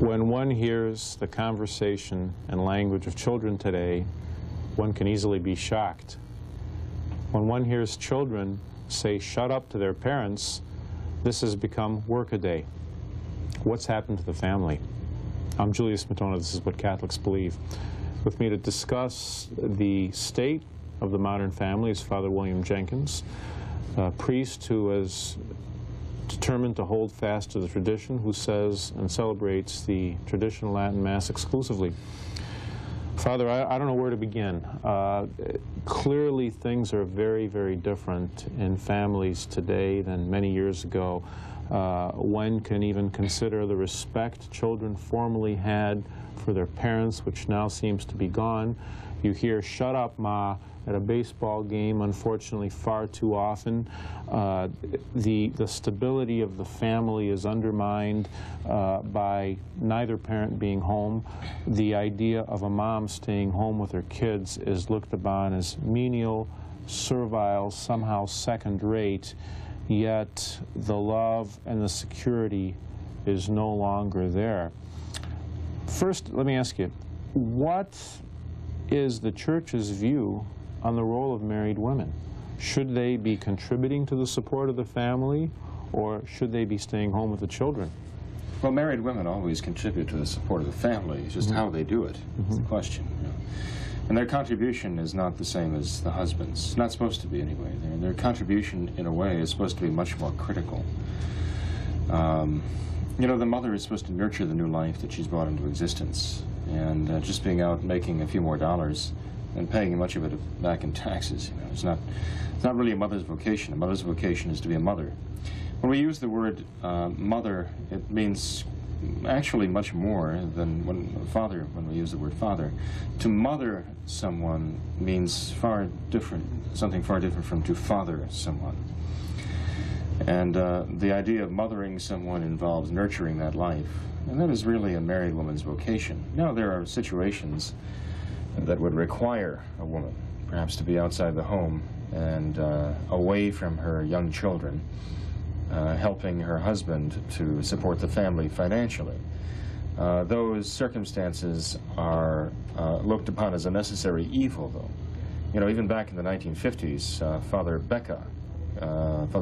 When one hears the conversation and language of children today, one can easily be shocked. When one hears children say "shut up" to their parents, this has become workaday. What's happened to the family? I'm Julius Matona. This is What Catholics Believe. With me to discuss the state of the modern family is Father William Jenkins, a priest who is determined to hold fast to the tradition, who says and celebrates the traditional Latin Mass exclusively. Father, I don't know where to begin. Clearly things are very, very different in families today than many years ago. One can even consider the respect children formerly had for their parents, which now seems to be gone. You hear "shut up, Ma" at a baseball game, unfortunately, far too often. The stability of the family is undermined by neither parent being home. The idea of a mom staying home with her kids is looked upon as menial, servile, somehow second-rate, yet the love and the security is no longer there. First, let me ask you, what is the Church's view on the role of married women? Should they be contributing to the support of the family, or should they be staying home with the children? Well, married women always contribute to the support of the family. It's just how they do it is the question. You know. And their contribution is not the same as the husband's. It's not supposed to be anyway. Their contribution, in a way, is supposed to be much more critical. You know, the mother is supposed to nurture the new life that she's brought into existence. And just being out making a few more dollars and paying much of it back in taxes, you know, it's not really a mother's vocation. A mother's vocation is to be a mother. When we use the word mother, it means actually much more than when we use the word father. To mother someone means something far different from to father someone. And the idea of mothering someone involves nurturing that life. And that is really a married woman's vocation. Now, there are situations that would require a woman perhaps to be outside the home and away from her young children, helping her husband to support the family financially. Those circumstances are looked upon as a necessary evil, though. You know, even back in the 1950s, Father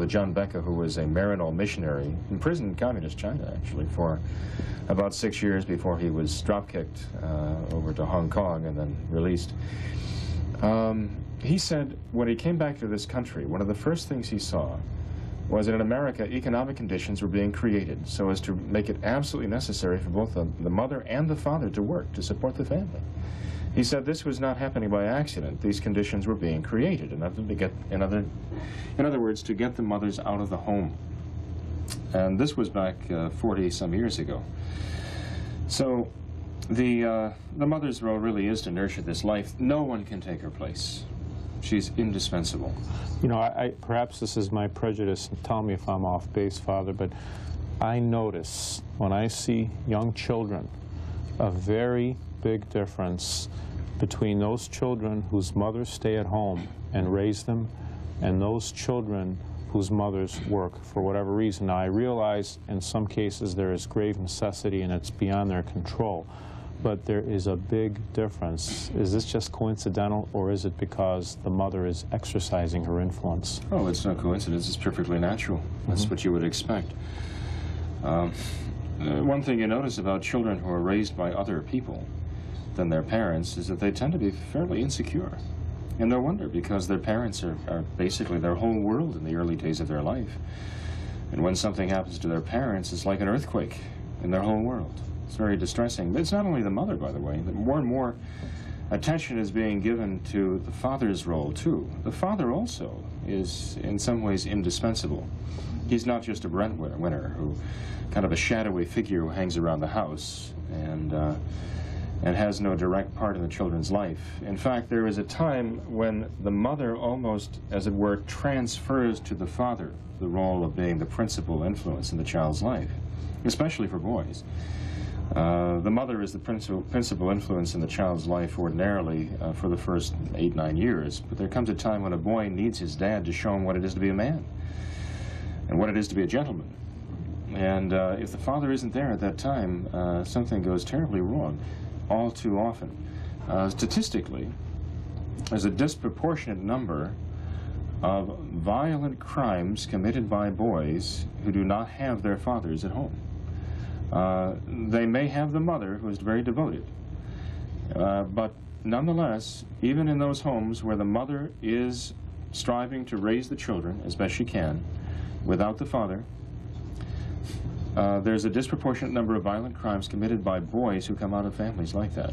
John Becca, who was a Maryknoll missionary, imprisoned in Communist China, actually, for about 6 years before he was drop-kicked over to Hong Kong and then released. He said when he came back to this country, one of the first things he saw was that in America, economic conditions were being created so as to make it absolutely necessary for both the mother and the father to work to support the family. He said this was not happening by accident. These conditions were being created in other words, to get the mothers out of the home. And this was back 40-some years ago. So the mother's role really is to nurture this life. No one can take her place. She's indispensable. You know, perhaps this is my prejudice, and tell me if I'm off base, Father, but I notice when I see young children a very big difference between those children whose mothers stay at home and raise them and those children whose mothers work for whatever reason. Now, I realize in some cases there is grave necessity and it's beyond their control, but there is a big difference. Is this just coincidental, or is it because the mother is exercising her influence? Oh, it's no coincidence. It's perfectly natural. That's what you would expect. One thing you notice about children who are raised by other people than their parents is that they tend to be fairly insecure. And no wonder, because their parents are basically their whole world in the early days of their life. And when something happens to their parents, it's like an earthquake in their whole world. It's very distressing. But it's not only the mother, by the way. More and more attention is being given to the father's role, too. The father also is, in some ways, indispensable. He's not just a breadwinner who kind of a shadowy figure who hangs around the house and has no direct part in the children's life. In fact, there is a time when the mother almost, as it were, transfers to the father the role of being the principal influence in the child's life, especially for boys. The mother is the principal influence in the child's life ordinarily for the first 8-9 years, but there comes a time when a boy needs his dad to show him what it is to be a man and what it is to be a gentleman. And if the father isn't there at that time, something goes terribly wrong all too often. Statistically, there's a disproportionate number of violent crimes committed by boys who do not have their fathers at home. They may have the mother who is very devoted, but nonetheless, even in those homes where the mother is striving to raise the children as best she can without the father, there's a disproportionate number of violent crimes committed by boys who come out of families like that.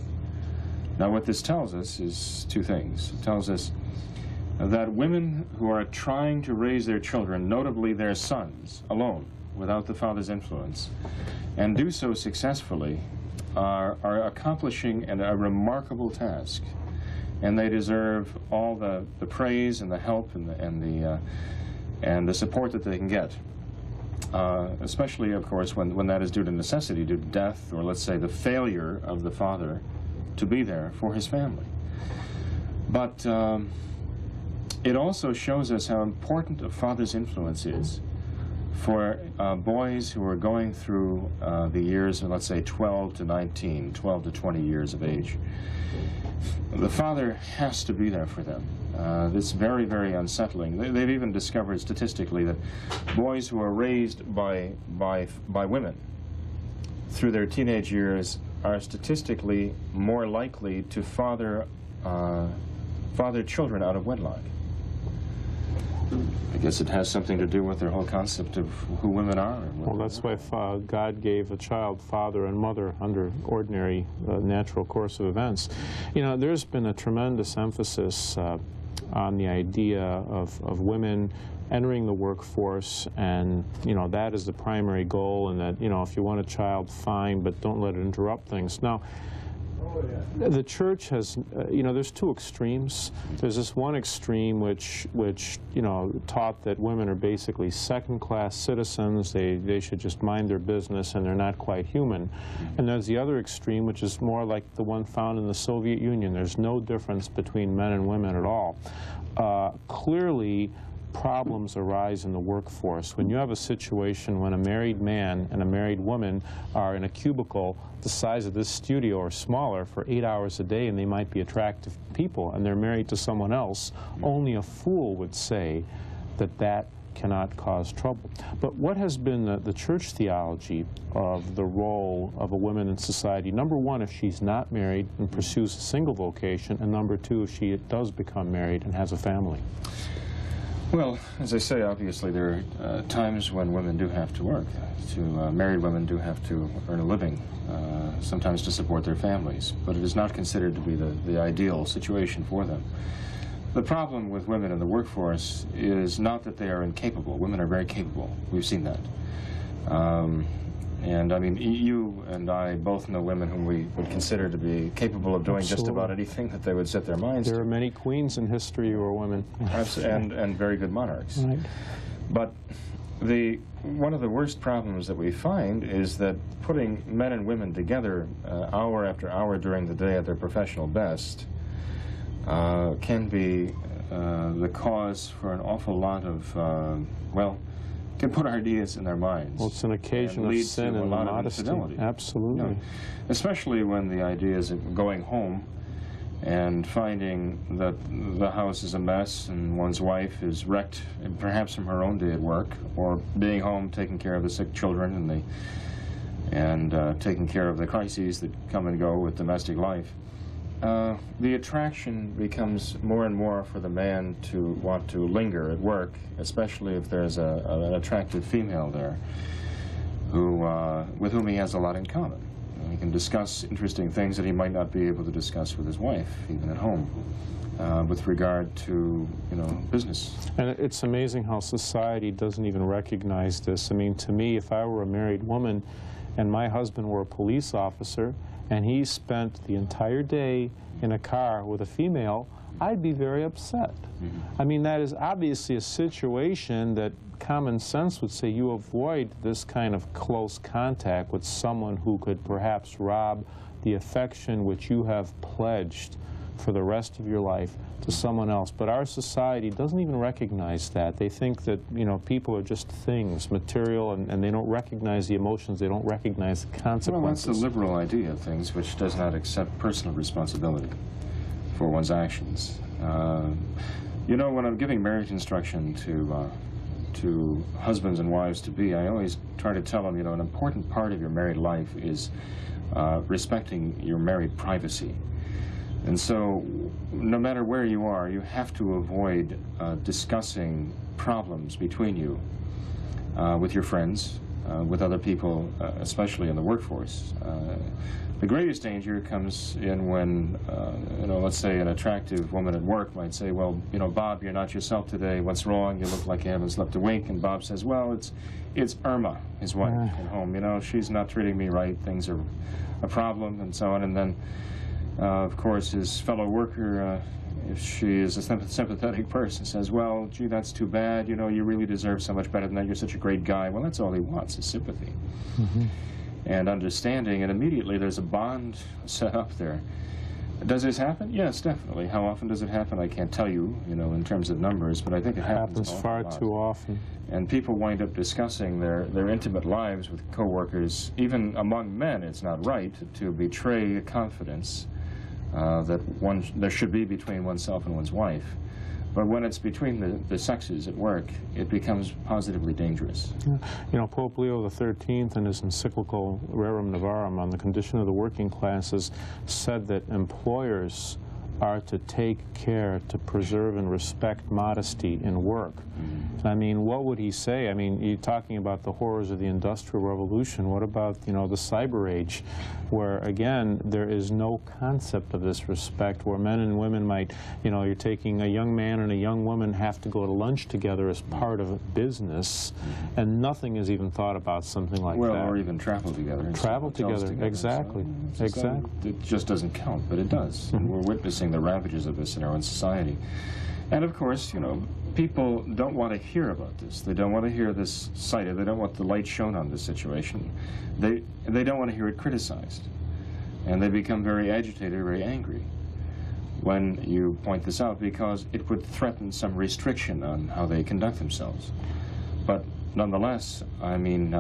Now, what this tells us is two things. It tells us that women who are trying to raise their children, notably their sons, alone, without the father's influence, and do so successfully, are accomplishing a remarkable task. And they deserve all the praise and the help and the support that they can get. Especially, of course, when that is due to necessity, due to death, or let's say the failure of the father to be there for his family. But it also shows us how important a father's influence is for boys who are going through the years of, let's say, 12 to 19, 12 to 20 years of age. The father has to be there for them. It's very, very unsettling. They've even discovered statistically that boys who are raised by women through their teenage years are statistically more likely to father children out of wedlock. I guess it has something to do with their whole concept of who women are. Well, that's why God gave a child father and mother under ordinary natural course of events. You know, there's been a tremendous emphasis on the idea of women entering the workforce, and, you know, that is the primary goal, and that, you know, if you want a child, fine, but don't let it interrupt things. Now, the church has, you know, there's two extremes. There's this one extreme which, you know, taught that women are basically second-class citizens. They should just mind their business and they're not quite human. And there's the other extreme, which is more like the one found in the Soviet Union. There's no difference between men and women at all. Clearly, problems arise in the workforce. When you have a situation when a married man and a married woman are in a cubicle the size of this studio or smaller for 8 hours a day, and they might be attractive people, and they're married to someone else, only a fool would say that that cannot cause trouble. But what has been the church theology of the role of a woman in society? Number one, if she's not married and pursues a single vocation, and number two, if she does become married and has a family. Well, as I say, obviously there are times when women do have to work. Married women do have to earn a living, sometimes to support their families, but it is not considered to be the ideal situation for them. The problem with women in the workforce is not that they are incapable. Women are very capable. We've seen that. And I mean, you and I both know women whom we would consider to be capable of doing just about anything that they would set their minds to. There are many queens in history who are women. and very good monarchs. Right. But one of the worst problems that we find is that putting men and women together hour after hour during the day at their professional best can be the cause for an awful lot of, well, can put ideas in their minds. Well, it's an occasion of sin and modesty. Absolutely. You know, especially when the idea is of going home and finding that the house is a mess and one's wife is wrecked, and perhaps from her own day at work, or being home taking care of the sick children and taking care of the crises that come and go with domestic life. The attraction becomes more and more for the man to want to linger at work, especially if there's an attractive female there with whom he has a lot in common. He can discuss interesting things that he might not be able to discuss with his wife, even at home, with regard to, you know, business. And it's amazing how society doesn't even recognize this. I mean, to me, if I were a married woman and my husband were a police officer, and he spent the entire day in a car with a female, I'd be very upset. I mean, that is obviously a situation that common sense would say you avoid this kind of close contact with someone who could perhaps rob the affection which you have pledged for the rest of your life to someone else. But our society doesn't even recognize that. They think that, you know, people are just things, material, and they don't recognize the emotions, they don't recognize the consequences. Well, that's the liberal idea of things, which does not accept personal responsibility for one's actions. You know, when I'm giving marriage instruction to husbands and wives to be, I always try to tell them, you know, an important part of your married life is respecting your married privacy. And so, no matter where you are, you have to avoid discussing problems between you with your friends, with other people, especially in the workforce. The greatest danger comes in when, you know, let's say an attractive woman at work might say, well, you know, Bob, you're not yourself today. What's wrong? You look like you haven't slept a wink. And Bob says, well, it's Irma, his wife, at home. You know, she's not treating me right. Things are a problem, and so on. And then, of course, his fellow worker, if she is a sympathetic person, says, well, gee, that's too bad. You know, you really deserve so much better than that. You're such a great guy. Well, that's all he wants is sympathy. And understanding, and immediately there's a bond set up there. Does this happen? Yes, definitely. How often does it happen? I can't tell you, you know, in terms of numbers, but I think it happens far too often. And people wind up discussing their intimate lives with coworkers. Even among men, it's not right to betray confidence that there should be between oneself and one's wife. But when it's between the sexes at work, it becomes positively dangerous. You know, Pope Leo XIII in his encyclical Rerum Novarum on the condition of the working classes said that employers are to take care to preserve and respect modesty in work. I mean, what would he say? I mean, you're talking about the horrors of the Industrial Revolution. What about, you know, the cyber age, where, again, there is no concept of this respect, where men and women might, you know, you're taking a young man and a young woman have to go to lunch together as part of a business, and nothing is even thought about something like that. Well, or even travel together. Travel together, exactly. So exactly. It just doesn't count, but it does. And we're witnessing the ravages of this in our own society. And of course, you know, people don't want to hear about this. They don't want to hear this cited. They don't want the light shown on this situation. They don't want to hear it criticized. And they become very agitated, very angry when you point this out, because it would threaten some restriction on how they conduct themselves. But nonetheless, I mean,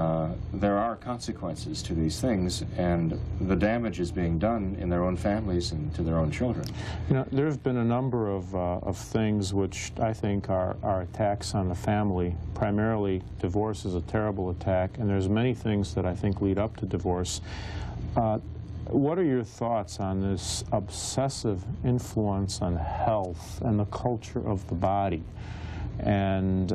there are consequences to these things, and the damage is being done in their own families and to their own children. You know, there have been a number of things which I think are attacks on the family. Primarily, divorce is a terrible attack, and there's many things that I think lead up to divorce. What are your thoughts on this obsessive influence on health and the culture of the body? And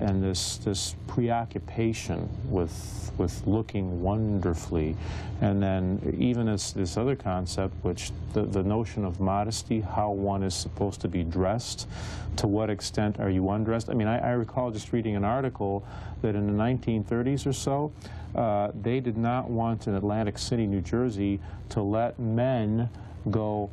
this preoccupation with looking wonderfully, and then even this other concept, which the notion of modesty, how one is supposed to be dressed, to what extent are you undressed? I mean, I recall just reading an article that in the 1930s or so, they did not want in Atlantic City, New Jersey, to let men go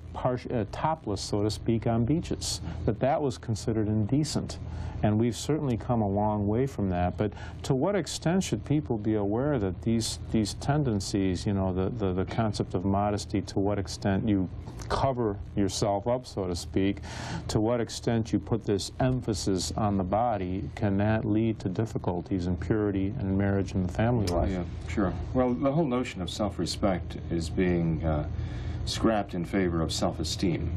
topless, so to speak, on beaches. That was considered indecent. And we've certainly come a long way from that. But to what extent should people be aware that these tendencies, you know, the concept of modesty, to what extent you cover yourself up, so to speak, to what extent you put this emphasis on the body, can that lead to difficulties in purity and in marriage and the family life? Yeah, sure. Well, the whole notion of self-respect is being scrapped in favor of self-esteem.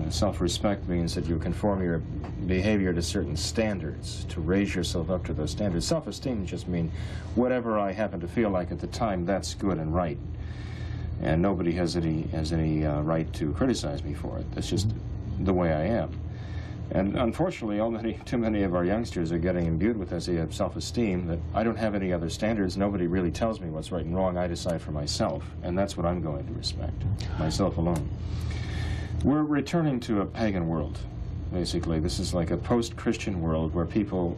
Self-respect means that you conform your behavior to certain standards, to raise yourself up to those standards. Self-esteem just means whatever I happen to feel like at the time, that's good and right. And nobody has any right to criticize me for it. That's just the way I am. And unfortunately, too many of our youngsters are getting imbued with this idea of self-esteem, that I don't have any other standards, nobody really tells me what's right and wrong, I decide for myself, and that's what I'm going to respect, myself alone. We're returning to a pagan world, basically. This is like a post-Christian world where people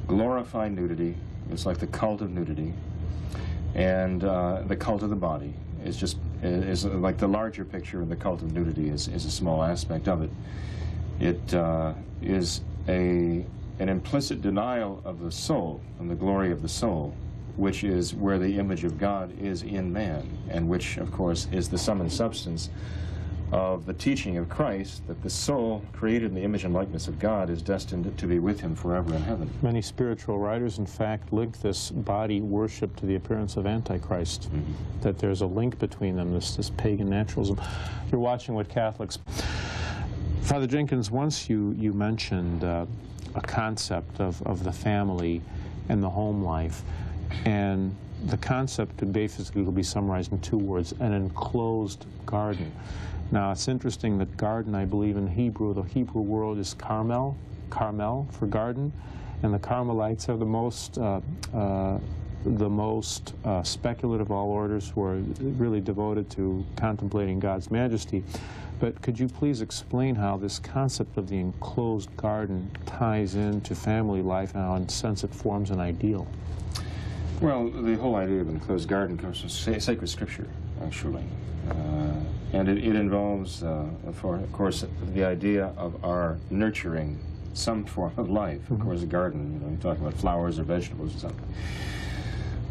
glorify nudity. It's like the cult of nudity, and the cult of the body is like the larger picture, and the cult of nudity is a small aspect of it. It is an implicit denial of the soul and the glory of the soul, which is where the image of God is in man, and which, of course, is the sum and substance of the teaching of Christ that the soul created in the image and likeness of God is destined to be with him forever in heaven. Many spiritual writers, in fact, link this body worship to the appearance of Antichrist, that there's a link between them, this pagan naturalism. You're watching What Catholics. Father Jenkins, once you mentioned a concept of the family and the home life, and the concept could basically be summarized in 2 words: an enclosed garden. Now, it's interesting that garden, I believe in Hebrew, the Hebrew word is Carmel for garden, and the Carmelites are the most speculative of all orders, who are really devoted to contemplating God's majesty. But could you please explain how this concept of the enclosed garden ties into family life and how, in a sense, it forms an ideal? Well, the whole idea of an enclosed garden comes from sacred scripture, actually. And it involves, of course, the idea of our nurturing some form of life. Of course, a garden, you know, you're talking about flowers or vegetables or something.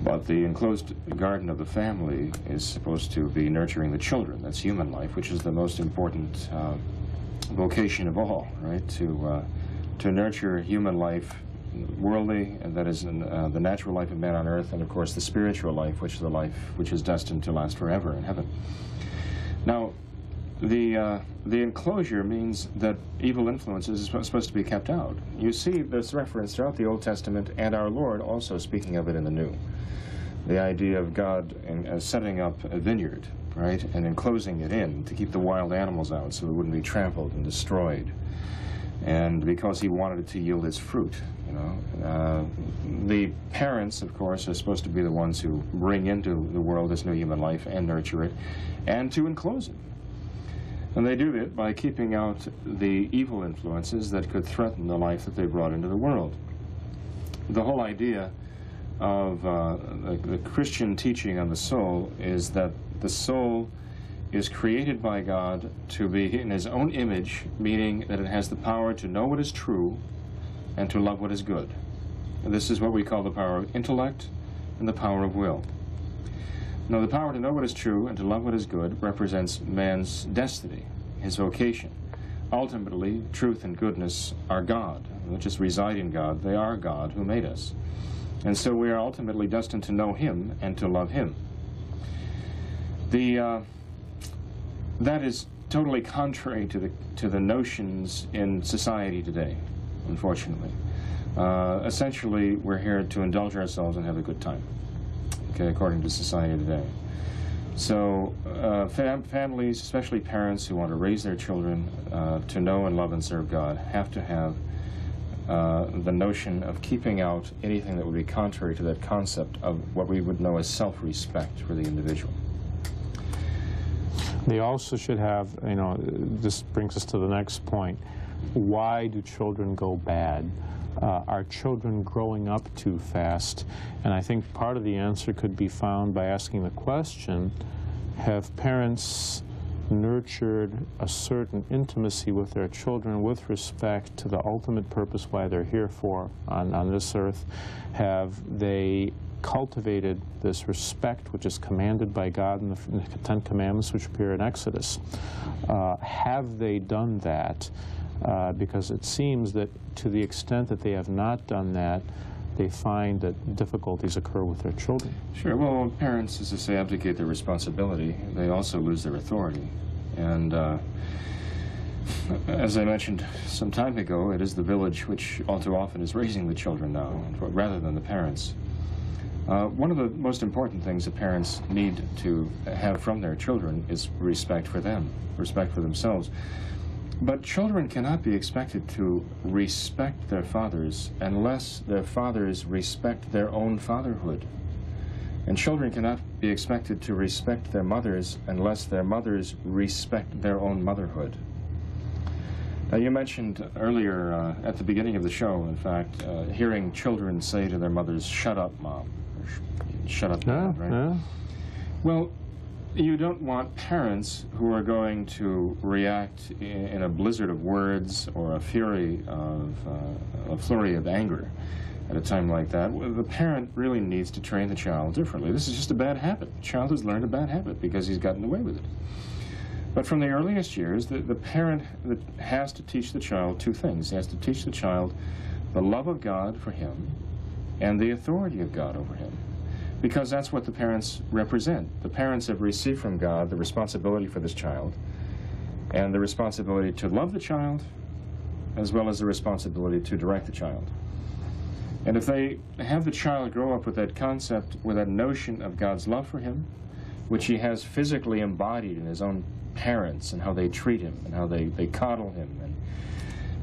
But the enclosed garden of the family is supposed to be nurturing the children. That's human life, which is the most important vocation of all, right? To nurture human life, worldly, and that is the natural life of man on earth, and of course the spiritual life, which is the life which is destined to last forever in heaven. Now, the enclosure means that evil influences are supposed to be kept out. You see this reference throughout the Old Testament, and our Lord also speaking of it in the New. The idea of God setting up a vineyard, right, and enclosing it in to keep the wild animals out so it wouldn't be trampled and destroyed. And because he wanted it to yield its fruit, you know. The parents, of course, are supposed to be the ones who bring into the world this new human life and nurture it, and to enclose it. And they do it by keeping out the evil influences that could threaten the life that they brought into the world. The whole idea of the Christian teaching on the soul is that the soul is created by God to be in his own image, meaning that it has the power to know what is true and to love what is good. And this is what we call the power of intellect and the power of will. Now, the power to know what is true and to love what is good represents man's destiny, his vocation. Ultimately, truth and goodness are God. They don't just reside in God, they are God who made us. And so we are ultimately destined to know him and to love him. That is totally contrary to the notions in society today, unfortunately. Essentially, we're here to indulge ourselves and have a good time, okay, according to society today. So families, especially parents who want to raise their children to know and love and serve God, have to have the notion of keeping out anything that would be contrary to that concept of what we would know as self-respect for the individual. They also should have, you know, this brings us to the next point. Why do children go bad? Are children growing up too fast? And I think part of the answer could be found by asking the question, have parents nurtured a certain intimacy with their children with respect to the ultimate purpose why they're here for on this earth? Have they cultivated this respect which is commanded by God in the Ten Commandments which appear in Exodus? Have they done that? Because it seems that to the extent that they have not done that, they find that difficulties occur with their children. Sure. Well, when parents, as I say, abdicate their responsibility, they also lose their authority. And as I mentioned some time ago, it is the village which all too often is raising the children now, rather than the parents. One of the most important things that parents need to have from their children is respect for them, respect for themselves. But children cannot be expected to respect their fathers unless their fathers respect their own fatherhood. And children cannot be expected to respect their mothers unless their mothers respect their own motherhood. Now, you mentioned earlier, at the beginning of the show, in fact, hearing children say to their mothers, "Shut up, Mom," or "Shut up, Dad," right? Yeah. Well, you don't want parents who are going to react in a blizzard of words or a flurry of anger at a time like that. The parent really needs to train the child differently. This is just a bad habit. The child has learned a bad habit because he's gotten away with it. But from the earliest years, the parent has to teach the child two things. He has to teach the child the love of God for him and the authority of God over him, because that's what the parents represent. The parents have received from God the responsibility for this child and the responsibility to love the child as well as the responsibility to direct the child. And if they have the child grow up with that concept, with that notion of God's love for him, which he has physically embodied in his own parents and how they treat him and how they coddle him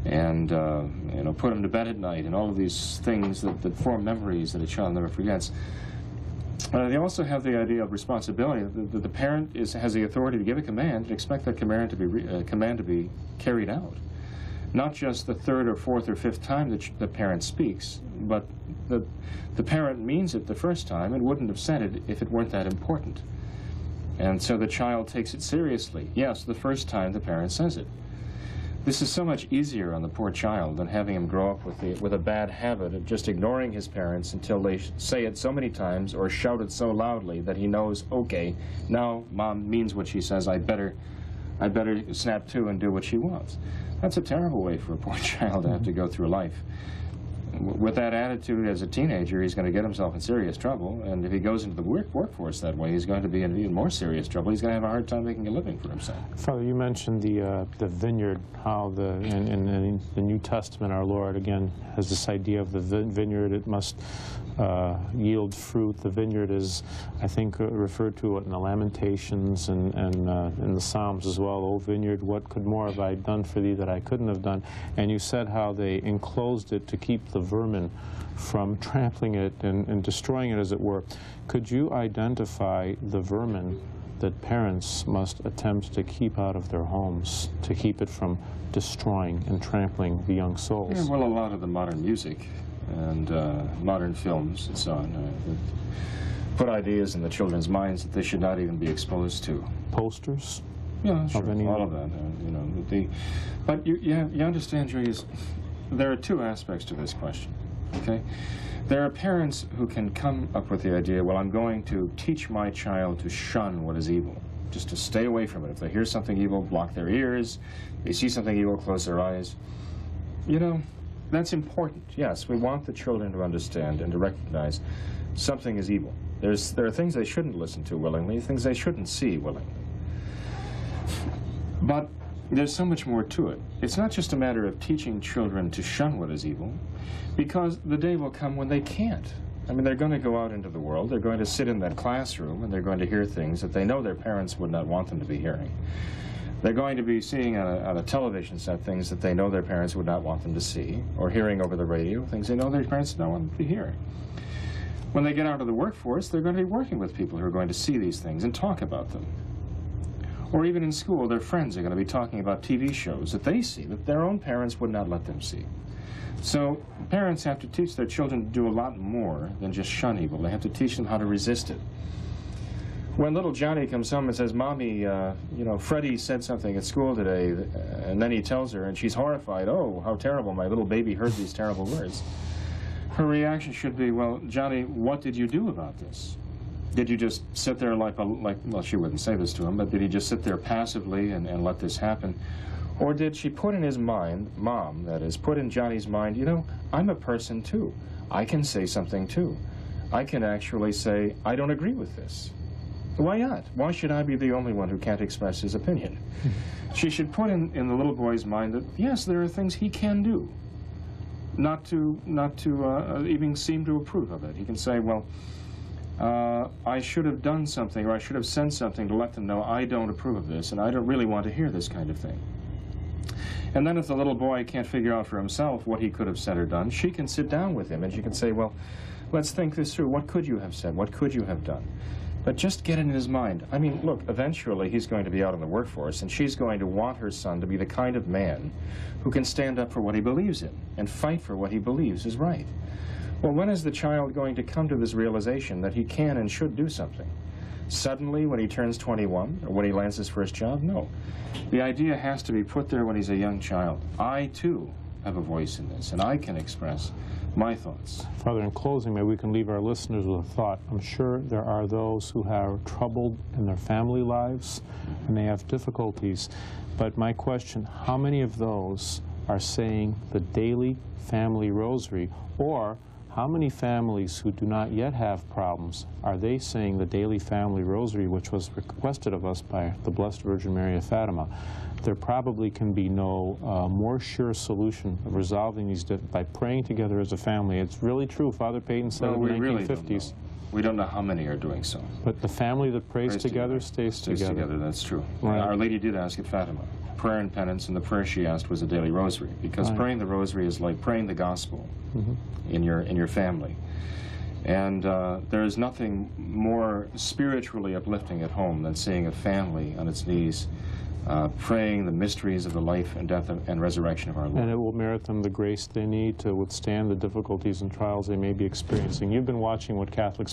and you know, put him to bed at night and all of these things that form memories that a child never forgets. They also have the idea of responsibility. The parent has the authority to give a command and expect that command to be carried out. Not just the third or fourth or fifth time that the parent speaks, but the parent means it the first time and wouldn't have said it if it weren't that important. And so the child takes it seriously. Yes, the first time the parent says it. This is so much easier on the poor child than having him grow up with a bad habit of just ignoring his parents until they say it so many times or shout it so loudly that he knows, okay, now Mom means what she says, I better snap to and do what she wants. That's a terrible way for a poor child to have to go through life. With that attitude as a teenager, he's going to get himself in serious trouble, and if he goes into the workforce that way, he's going to be in even more serious trouble. He's going to have a hard time making a living for himself. Father, you mentioned the vineyard, how in the New Testament our Lord, again, has this idea of the vineyard. It must yield fruit. The vineyard is, I think, referred to in the Lamentations and in the Psalms as well. O vineyard, what could more have I done for thee that I couldn't have done? And you said how they enclosed it to keep the vermin from trampling it and destroying it, as it were. Could you identify the vermin that parents must attempt to keep out of their homes, to keep it from destroying and trampling the young souls? Yeah, well, a lot of the modern music and modern films and so on that put ideas in the children's minds that they should not even be exposed to. Posters? Yeah, sure, all of that. You know, but you understand, Julius, there are two aspects to this question, okay? There are parents who can come up with the idea, well, I'm going to teach my child to shun what is evil, just to stay away from it. If they hear something evil, block their ears. They see something evil, close their eyes. You know, that's important. Yes, we want the children to understand and to recognize something is evil. There are things they shouldn't listen to willingly, things they shouldn't see willingly. But there's so much more to it. It's not just a matter of teaching children to shun what is evil, because the day will come when they can't. I mean, they're going to go out into the world, they're going to sit in that classroom, and they're going to hear things that they know their parents would not want them to be hearing. They're going to be seeing on a television set things that they know their parents would not want them to see, or hearing over the radio things they know their parents don't want them to be hearing. When they get out of the workforce, they're going to be working with people who are going to see these things and talk about them. Or even in school, their friends are going to be talking about TV shows that they see, that their own parents would not let them see. So parents have to teach their children to do a lot more than just shun evil. They have to teach them how to resist it. When little Johnny comes home and says, Mommy, you know, Freddie said something at school today, and then he tells her, and she's horrified, oh, how terrible, my little baby heard these terrible words. Her reaction should be, well, Johnny, what did you do about this? Did you just sit there like, well, she wouldn't say this to him, but did he just sit there passively and let this happen? Or did she put in his mind, Mom, that is, put in Johnny's mind, you know, I'm a person too. I can say something too. I can actually say, I don't agree with this. Why not? Why should I be the only one who can't express his opinion? She should put in the little boy's mind that, yes, there are things he can do, not to even seem to approve of it. He can say, well, I should have done something, or I should have said something to let them know I don't approve of this, and I don't really want to hear this kind of thing. And then if the little boy can't figure out for himself what he could have said or done, she can sit down with him and she can say, well, let's think this through. What could you have said? What could you have done? But just get it in his mind. I mean, look, eventually he's going to be out in the workforce, and she's going to want her son to be the kind of man who can stand up for what he believes in and fight for what he believes is right. Well, when is the child going to come to this realization that he can and should do something? Suddenly, when he turns 21, or when he lands his first job? No. The idea has to be put there when he's a young child. I, too, have a voice in this, and I can express my thoughts. Father, in closing, maybe we can leave our listeners with a thought. I'm sure there are those who are troubled in their family lives and they have difficulties. But my question, how many of those are saying the daily family rosary? Or how many families who do not yet have problems, are they saying the daily family rosary, which was requested of us by the Blessed Virgin Mary of Fatima? There probably can be no more sure solution of resolving these by praying together as a family. It's really true. Father Peyton said in the 1950s. Really don't know. We don't know how many are doing so. But the family that prays together stays together. That's true. Right. Our Lady did ask at Fatima. Prayer and penance, and the prayer she asked was a daily rosary, because praying the rosary is like praying the gospel in your family. And there is nothing more spiritually uplifting at home than seeing a family on its knees praying the mysteries of the life and death and resurrection of our Lord. And it will merit them the grace they need to withstand the difficulties and trials they may be experiencing. You've been watching What Catholics